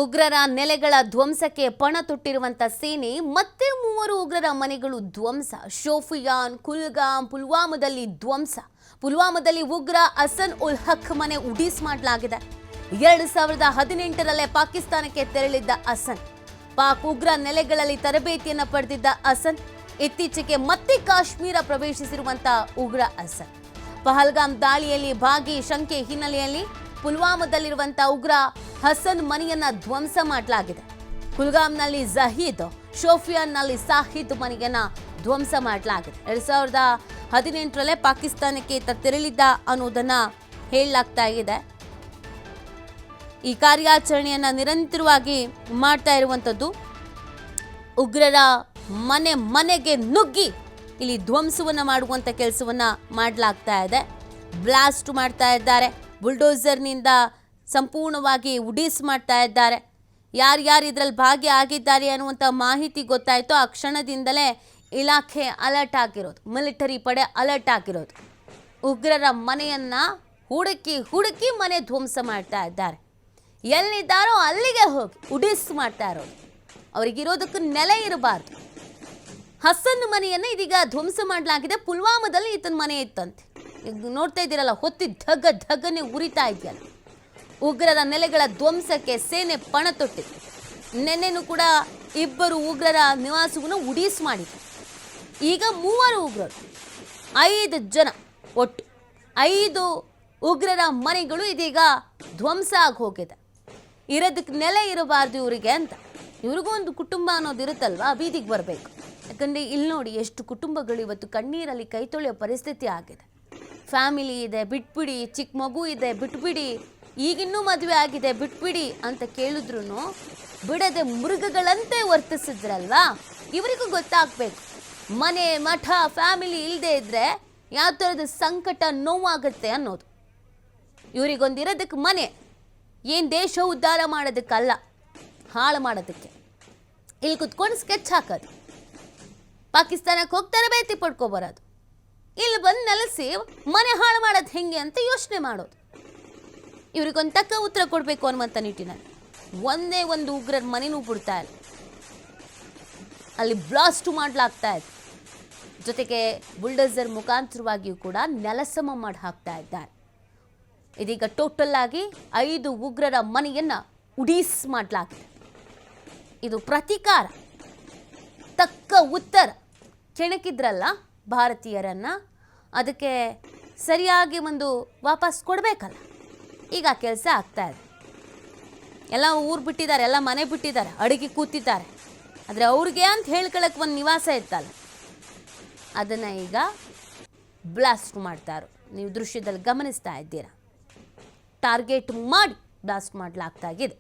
ಉಗ್ರರ ನೆಲೆಗಳ ಧ್ವಂಸಕ್ಕೆ ಪಣ ತೊಟ್ಟಿರುವಂತ ಸೇನೆ ಮತ್ತೆ 3 ಉಗ್ರರ ಮನೆಗಳು ಧ್ವಂಸ. ಶೋಫಿಯಾನ್, ಕುಲ್ಗಾಮ್, ಪುಲ್ವಾಮಾದಲ್ಲಿ ಧ್ವಂಸ. ಪುಲ್ವಾಮಾದಲ್ಲಿ ಉಗ್ರ ಹಸನ್ ಉಲ್ ಹಕ್ ಮನೆ ಉಡೀಸ್ ಮಾಡಲಾಗಿದೆ. 2018ರಲ್ಲೇ ಪಾಕಿಸ್ತಾನಕ್ಕೆ ತೆರಳಿದ್ದ ಹಸನ್, ಪಾಕ್ ಉಗ್ರ ನೆಲೆಗಳಲ್ಲಿ ತರಬೇತಿಯನ್ನು ಪಡೆದಿದ್ದ ಹಸನ್ ಇತ್ತೀಚೆಗೆ ಮತ್ತೆ ಕಾಶ್ಮೀರ ಪ್ರವೇಶಿಸಿರುವಂತ ಉಗ್ರ ಹಸನ್ ಪಹಲ್ಗಾಮ್ ದಾಳಿಯಲ್ಲಿ ಭಾಗಿ ಶಂಕೆ ಹಿನ್ನೆಲೆಯಲ್ಲಿ ಪುಲ್ವಾಮಾದಲ್ಲಿರುವಂತ ಉಗ್ರ ಹಸನ್ ಮನೆಯನ್ನ ಧ್ವಂಸ ಮಾಡಲಾಗಿದೆ. ಕುಲ್ಗಾಮ್ನಲ್ಲಿ ಜಹೀದ್, ಶೋಫಿಯಾನ್ನಲ್ಲಿ ಸಾಹಿದ್ ಮನೆಯನ್ನ ಧ್ವಂಸ ಮಾಡಲಾಗಿದೆ. 2018ರಲ್ಲೇ ಪಾಕಿಸ್ತಾನಕ್ಕೆ ತೆರಳಿದ್ದ ಅನ್ನೋದನ್ನ ಹೇಳಲಾಗ್ತಾ ಇದೆ. ಈ ಕಾರ್ಯಾಚರಣೆಯನ್ನ ನಿರಂತರವಾಗಿ ಮಾಡ್ತಾ ಇರುವಂತದ್ದು. ಉಗ್ರರ ಮನೆಗೆ ನುಗ್ಗಿ ಇಲ್ಲಿ ಧ್ವಂಸವನ್ನ ಮಾಡುವಂತ ಕೆಲಸವನ್ನ ಮಾಡಲಾಗ್ತಾ ಇದೆ. ಬ್ಲಾಸ್ಟ್ ಮಾಡ್ತಾ ಇದ್ದಾರೆ, ಬುಲ್ಡೋಸರ್ನಿಂದ ಸಂಪೂರ್ಣವಾಗಿ ಉಡೀಸ್ ಮಾಡ್ತಾ ಇದ್ದಾರೆ. ಯಾರ್ಯಾರು ಇದರಲ್ಲಿ ಭಾಗಿಯಾಗಿದ್ದಾರೆ ಅನ್ನುವಂಥ ಮಾಹಿತಿ ಗೊತ್ತಾಯಿತು ಆ ಕ್ಷಣದಿಂದಲೇ ಇಲಾಖೆ ಅಲರ್ಟ್ ಆಗಿರೋದು, ಮಿಲಿಟರಿ ಪಡೆ ಅಲರ್ಟ್ ಆಗಿರೋದು. ಉಗ್ರರ ಮನೆಯನ್ನ ಹುಡುಕಿ ಮನೆ ಧ್ವಂಸ ಮಾಡ್ತಾ ಇದ್ದಾರೆ. ಎಲ್ಲಿದ್ದಾರೋ ಅಲ್ಲಿಗೆ ಹೋಗಿ ಉಡೀಸ್ ಮಾಡ್ತಾ ಇರೋದು. ಅವರಿಗಿರೋದಕ್ಕೆ ನೆಲೆ ಇರಬಾರ್ದು. ಹಸನ್ ಮನೆಯನ್ನು ಇದೀಗ ಧ್ವಂಸ ಮಾಡಲಾಗಿದೆ. ಪುಲ್ವಾಮಾದಲ್ಲಿ ಈತನ ಮನೆ ಇತ್ತಂತೆ. ಈಗ ನೋಡ್ತಾ ಇದ್ದೀರಲ್ಲ, ಹೊತ್ತಿ ಧಗನೆ ಉರಿತಾ ಇದೆಯಲ್ಲ. ಉಗ್ರರ ನೆಲೆಗಳ ಧ್ವಂಸಕ್ಕೆ ಸೇನೆ ಪಣ ತೊಟ್ಟಿದೆ. ನೆನ್ನೆನೂ ಕೂಡ 2 ಉಗ್ರರ ನಿವಾಸವನ್ನು ಉಡೀಸ್ ಮಾಡಿದೆ. ಈಗ 3 ಉಗ್ರರು, 5 ಜನ, ಒಟ್ಟು 5 ಉಗ್ರರ ಮನೆಗಳು ಇದೀಗ ಧ್ವಂಸ ಆಗಿ ಹೋಗಿದೆ. ಇರೋದಕ್ಕೆ ನೆಲೆ ಇರಬಾರ್ದು ಇವರಿಗೆ ಅಂತ. ಇವ್ರಿಗೂ ಒಂದು ಕುಟುಂಬ ಅನ್ನೋದು ಇರುತ್ತಲ್ವಾ, ಬೀದಿಗೆ ಬರಬೇಕು. ಯಾಕಂದರೆ ಇಲ್ಲಿ ನೋಡಿ, ಎಷ್ಟು ಕುಟುಂಬಗಳು ಇವತ್ತು ಕಣ್ಣೀರಲ್ಲಿ ಕೈ ತೊಳೆಯೋ ಪರಿಸ್ಥಿತಿ ಆಗಿದೆ. ಫ್ಯಾಮಿಲಿ ಇದೆ, ಬಿಟ್ಬಿಡಿ, ಚಿಕ್ಕ ಮಗು ಇದೆ, ಬಿಟ್ಬಿಡಿ, ಈಗಿನ್ನೂ ಮದುವೆ ಆಗಿದೆ, ಬಿಟ್ಬಿಡಿ ಅಂತ ಕೇಳಿದ್ರು ಬಿಡದೆ ಮೃಗಗಳಂತೆ ವರ್ತಿಸಿದ್ರಲ್ವಾ. ಇವರಿಗೂ ಗೊತ್ತಾಗಬೇಕು, ಮನೆ ಮಠ ಫ್ಯಾಮಿಲಿ ಇಲ್ಲದೆ ಇದ್ದರೆ ಯಾವ ಥರದ ಸಂಕಟ ನೋವಾಗುತ್ತೆ ಅನ್ನೋದು. ಇವರಿಗೊಂದಿರೋದಕ್ಕೆ ಮನೆ ಏನು ದೇಶ ಉದ್ಧಾರ ಮಾಡೋದಕ್ಕಲ್ಲ, ಹಾಳು ಮಾಡೋದಕ್ಕೆ. ಇಲ್ಲಿ ಕುತ್ಕೊಂಡು ಸ್ಕೆಚ್ ಹಾಕೋದು, ಪಾಕಿಸ್ತಾನಕ್ಕೆ ಹೋಗಿ ತರಬೇತಿ ಪಡ್ಕೊಬರೋದು, ಇಲ್ಲಿ ಬಂದು ನೆಲೆಸಿ ಮನೆ ಹಾಳು ಮಾಡೋದು ಹೆಂಗೆ ಅಂತ ಯೋಚನೆ ಮಾಡೋದು. ಇವ್ರಿಗೊಂದು ತಕ್ಕ ಉತ್ತರ ಕೊಡಬೇಕು ಅನ್ನುವಂಥ ನಿಟ್ಟಿನಲ್ಲಿ ಒಂದೇ ಒಂದು ಉಗ್ರರ ಮನೆನೂ ಬಿಡ್ತಾ ಇಲ್ಲ. ಅಲ್ಲಿ ಬ್ಲಾಸ್ಟ್ ಮಾಡಲಾಗ್ತಾ ಇದೆ. ಜೊತೆಗೆ ಬುಲ್ಡೋಸರ್ ಮುಖಾಂತರವಾಗಿಯೂ ಕೂಡ ನೆಲಸಮ ಮಾಡಿ ಹಾಕ್ತಾ ಇದ್ದಾರೆ. ಇದೀಗ ಟೋಟಲ್ ಆಗಿ 5 ಉಗ್ರರ ಮನೆಯನ್ನ ಉಡೀಸ್ ಮಾಡಲಾಗಿದೆ. ಇದು ಪ್ರತೀಕಾರ, ತಕ್ಕ ಉತ್ತರ. ಕೆಣಕಿದ್ರಲ್ಲ ಭಾರತೀಯರನ್ನ, ಅದಕ್ಕೆ ಸರಿಯಾಗಿ ಒಂದು ವಾಪಸ್ ಕೊಡಬೇಕಲ್ಲ. ಈಗ ಕೆಲಸ ಆಗ್ತಾ ಇದೆ. ಎಲ್ಲ ಊರು ಬಿಟ್ಟಿದ್ದಾರೆ, ಎಲ್ಲ ಮನೆ ಬಿಟ್ಟಿದ್ದಾರೆ, ಅಡುಗೆ ಕೂತಿದ್ದಾರೆ. ಆದರೆ ಅವ್ರಿಗೆ ಅಂತ ಹೇಳ್ಕೊಳಕ್ಕೆ ಒಂದು ನಿವಾಸ ಇತ್ತಲ್ಲ, ಅದನ್ನು ಈಗ ಬ್ಲಾಸ್ಟ್ ಮಾಡ್ತಾರೋ ನೀವು ದೃಶ್ಯದಲ್ಲಿ ಗಮನಿಸ್ತಾ ಇದ್ದೀರಾ. ಟಾರ್ಗೆಟ್ ಮಾಡಿ ಬ್ಲಾಸ್ಟ್ ಮಾಡಲಾಗ್ತಾ ಇದೆ.